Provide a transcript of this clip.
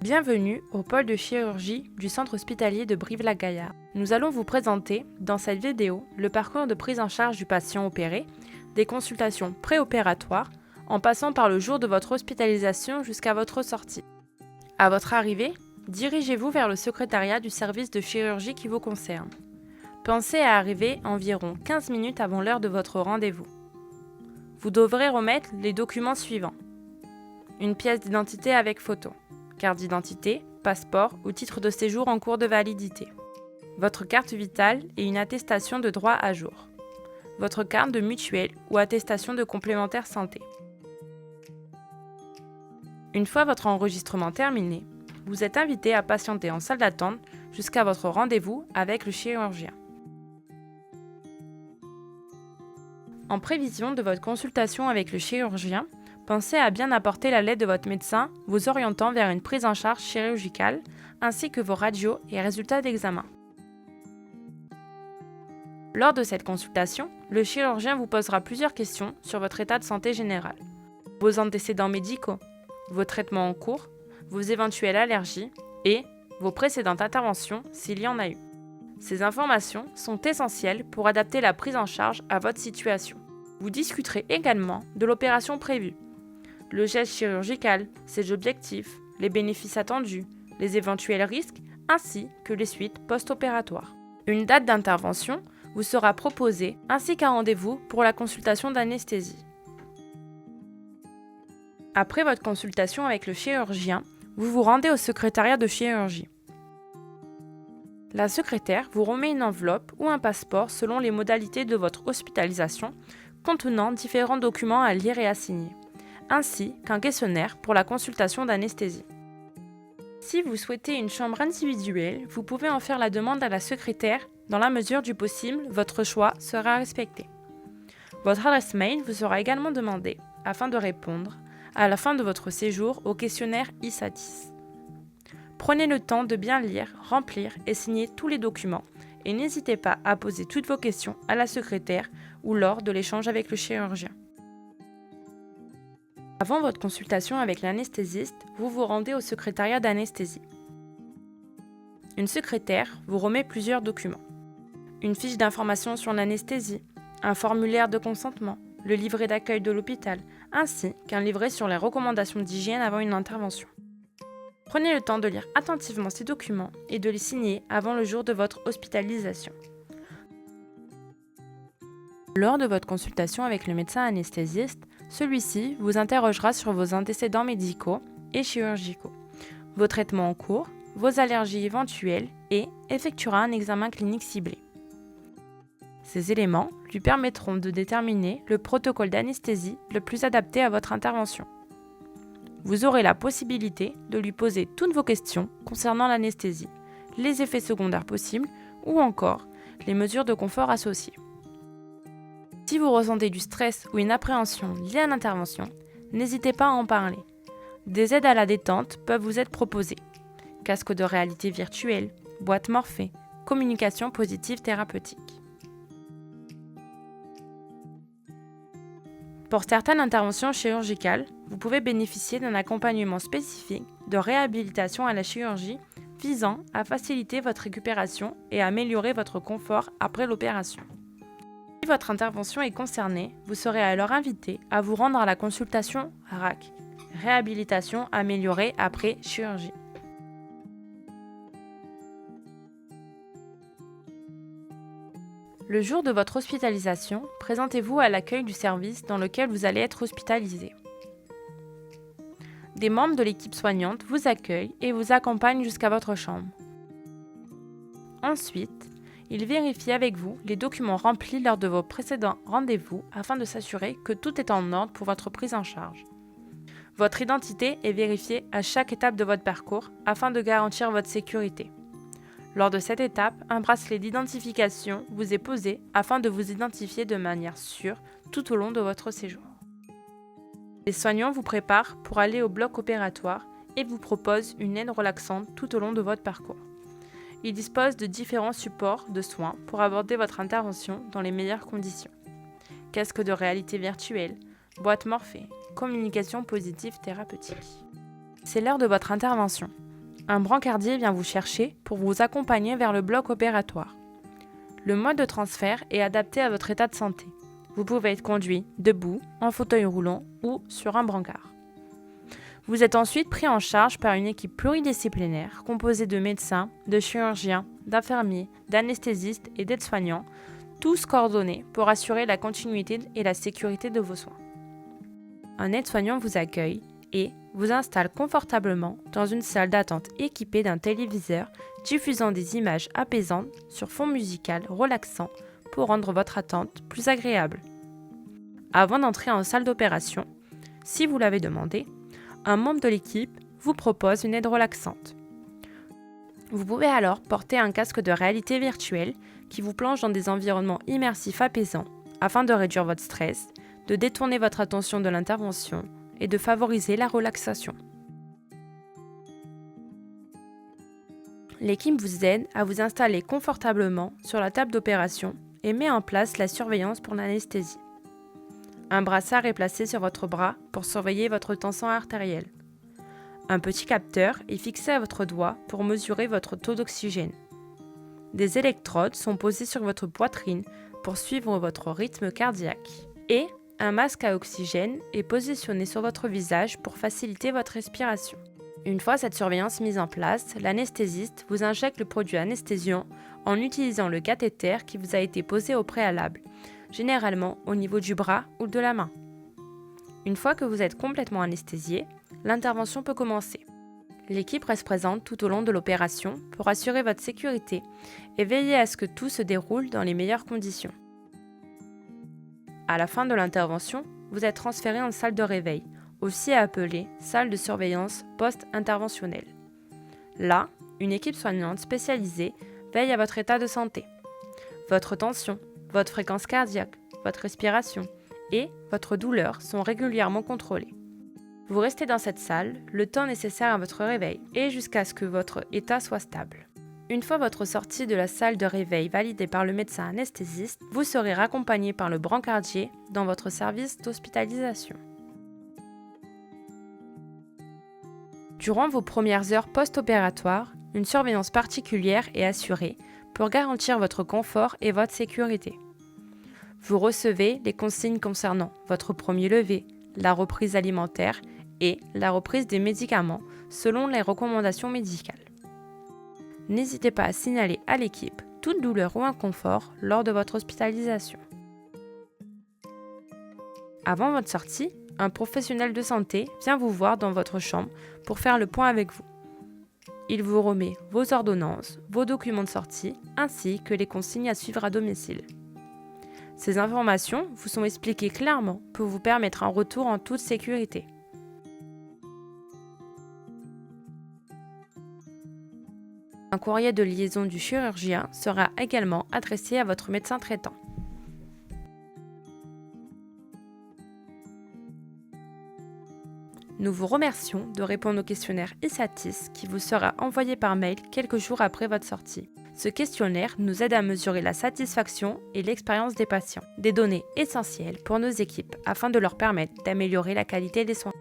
Bienvenue au pôle de chirurgie du centre hospitalier de Brive-la-Gaillarde. Nous allons vous présenter, dans cette vidéo, le parcours de prise en charge du patient opéré, des consultations préopératoires, en passant par le jour de votre hospitalisation jusqu'à votre sortie. À votre arrivée, dirigez-vous vers le secrétariat du service de chirurgie qui vous concerne. Pensez à arriver environ 15 minutes avant l'heure de votre rendez-vous. Vous devrez remettre les documents suivants. Une pièce d'identité avec photo, carte d'identité, passeport ou titre de séjour en cours de validité, votre carte vitale et une attestation de droit à jour, votre carte de mutuelle ou attestation de complémentaire santé. Une fois votre enregistrement terminé, vous êtes invité à patienter en salle d'attente jusqu'à votre rendez-vous avec le chirurgien. En prévision de votre consultation avec le chirurgien, pensez à bien apporter la lettre de votre médecin vous orientant vers une prise en charge chirurgicale, ainsi que vos radios et résultats d'examen. Lors de cette consultation, le chirurgien vous posera plusieurs questions sur votre état de santé général, vos antécédents médicaux, vos traitements en cours, vos éventuelles allergies et vos précédentes interventions s'il y en a eu. Ces informations sont essentielles pour adapter la prise en charge à votre situation. Vous discuterez également de l'opération prévue, le geste chirurgical, ses objectifs, les bénéfices attendus, les éventuels risques, ainsi que les suites post-opératoires. Une date d'intervention vous sera proposée ainsi qu'un rendez-vous pour la consultation d'anesthésie. Après votre consultation avec le chirurgien, vous vous rendez au secrétariat de chirurgie. La secrétaire vous remet une enveloppe ou un passeport selon les modalités de votre hospitalisation, contenant différents documents à lire et à signer, ainsi qu'un questionnaire pour la consultation d'anesthésie. Si vous souhaitez une chambre individuelle, vous pouvez en faire la demande à la secrétaire. Dans la mesure du possible, votre choix sera respecté. Votre adresse mail vous sera également demandée afin de répondre à la fin de votre séjour au questionnaire ISATIS. Prenez le temps de bien lire, remplir et signer tous les documents et n'hésitez pas à poser toutes vos questions à la secrétaire ou lors de l'échange avec le chirurgien. Avant votre consultation avec l'anesthésiste, vous vous rendez au secrétariat d'anesthésie. Une secrétaire vous remet plusieurs documents. Une fiche d'information sur l'anesthésie, un formulaire de consentement, le livret d'accueil de l'hôpital, ainsi qu'un livret sur les recommandations d'hygiène avant une intervention. Prenez le temps de lire attentivement ces documents et de les signer avant le jour de votre hospitalisation. Lors de votre consultation avec le médecin anesthésiste, celui-ci vous interrogera sur vos antécédents médicaux et chirurgicaux, vos traitements en cours, vos allergies éventuelles et effectuera un examen clinique ciblé. Ces éléments lui permettront de déterminer le protocole d'anesthésie le plus adapté à votre intervention. Vous aurez la possibilité de lui poser toutes vos questions concernant l'anesthésie, les effets secondaires possibles ou encore les mesures de confort associées. Si vous ressentez du stress ou une appréhension liée à l'intervention, n'hésitez pas à en parler. Des aides à la détente peuvent vous être proposées. Casque de réalité virtuelle, boîte morphée, communication positive thérapeutique. Pour certaines interventions chirurgicales, vous pouvez bénéficier d'un accompagnement spécifique de réhabilitation à la chirurgie visant à faciliter votre récupération et à améliorer votre confort après l'opération. Si votre intervention est concernée, vous serez alors invité à vous rendre à la consultation RAC, réhabilitation améliorée après chirurgie. Le jour de votre hospitalisation, présentez-vous à l'accueil du service dans lequel vous allez être hospitalisé. Des membres de l'équipe soignante vous accueillent et vous accompagnent jusqu'à votre chambre. Ensuite, ils vérifient avec vous les documents remplis lors de vos précédents rendez-vous afin de s'assurer que tout est en ordre pour votre prise en charge. Votre identité est vérifiée à chaque étape de votre parcours afin de garantir votre sécurité. Lors de cette étape, un bracelet d'identification vous est posé afin de vous identifier de manière sûre tout au long de votre séjour. Les soignants vous préparent pour aller au bloc opératoire et vous proposent une aide relaxante tout au long de votre parcours. Ils disposent de différents supports de soins pour aborder votre intervention dans les meilleures conditions. Casque de réalité virtuelle, boîte morphée, communication positive thérapeutique. C'est l'heure de votre intervention. Un brancardier vient vous chercher pour vous accompagner vers le bloc opératoire. Le mode de transfert est adapté à votre état de santé. Vous pouvez être conduit debout, en fauteuil roulant ou sur un brancard. Vous êtes ensuite pris en charge par une équipe pluridisciplinaire composée de médecins, de chirurgiens, d'infirmiers, d'anesthésistes et d'aides-soignants, tous coordonnés pour assurer la continuité et la sécurité de vos soins. Un aide-soignant vous accueille et vous installe confortablement dans une salle d'attente équipée d'un téléviseur diffusant des images apaisantes sur fond musical relaxant pour rendre votre attente plus agréable. Avant d'entrer en salle d'opération, si vous l'avez demandé, un membre de l'équipe vous propose une aide relaxante. Vous pouvez alors porter un casque de réalité virtuelle qui vous plonge dans des environnements immersifs apaisants afin de réduire votre stress, de détourner votre attention de l'intervention et de favoriser la relaxation. L'équipe vous aide à vous installer confortablement sur la table d'opération et met en place la surveillance pour l'anesthésie. Un brassard est placé sur votre bras pour surveiller votre tension artérielle. Un petit capteur est fixé à votre doigt pour mesurer votre taux d'oxygène. Des électrodes sont posées sur votre poitrine pour suivre votre rythme cardiaque. Et un masque à oxygène est positionné sur votre visage pour faciliter votre respiration. Une fois cette surveillance mise en place, l'anesthésiste vous injecte le produit anesthésiant en utilisant le cathéter qui vous a été posé au préalable, généralement au niveau du bras ou de la main. Une fois que vous êtes complètement anesthésié, l'intervention peut commencer. L'équipe reste présente tout au long de l'opération pour assurer votre sécurité et veiller à ce que tout se déroule dans les meilleures conditions. À la fin de l'intervention, vous êtes transféré en salle de réveil, aussi appelée salle de surveillance post-interventionnelle. Là, une équipe soignante spécialisée veille à votre état de santé, votre tension, votre fréquence cardiaque, votre respiration et votre douleur sont régulièrement contrôlées. Vous restez dans cette salle le temps nécessaire à votre réveil et jusqu'à ce que votre état soit stable. Une fois votre sortie de la salle de réveil validée par le médecin anesthésiste, vous serez raccompagné par le brancardier dans votre service d'hospitalisation. Durant vos premières heures post-opératoires, une surveillance particulière est assurée pour garantir votre confort et votre sécurité. Vous recevez les consignes concernant votre premier lever, la reprise alimentaire et la reprise des médicaments selon les recommandations médicales. N'hésitez pas à signaler à l'équipe toute douleur ou inconfort lors de votre hospitalisation. Avant votre sortie, un professionnel de santé vient vous voir dans votre chambre pour faire le point avec vous. Il vous remet vos ordonnances, vos documents de sortie, ainsi que les consignes à suivre à domicile. Ces informations vous sont expliquées clairement pour vous permettre un retour en toute sécurité. Un courrier de liaison du chirurgien sera également adressé à votre médecin traitant. Nous vous remercions de répondre au questionnaire ISATIS qui vous sera envoyé par mail quelques jours après votre sortie. Ce questionnaire nous aide à mesurer la satisfaction et l'expérience des patients, des données essentielles pour nos équipes afin de leur permettre d'améliorer la qualité des soins.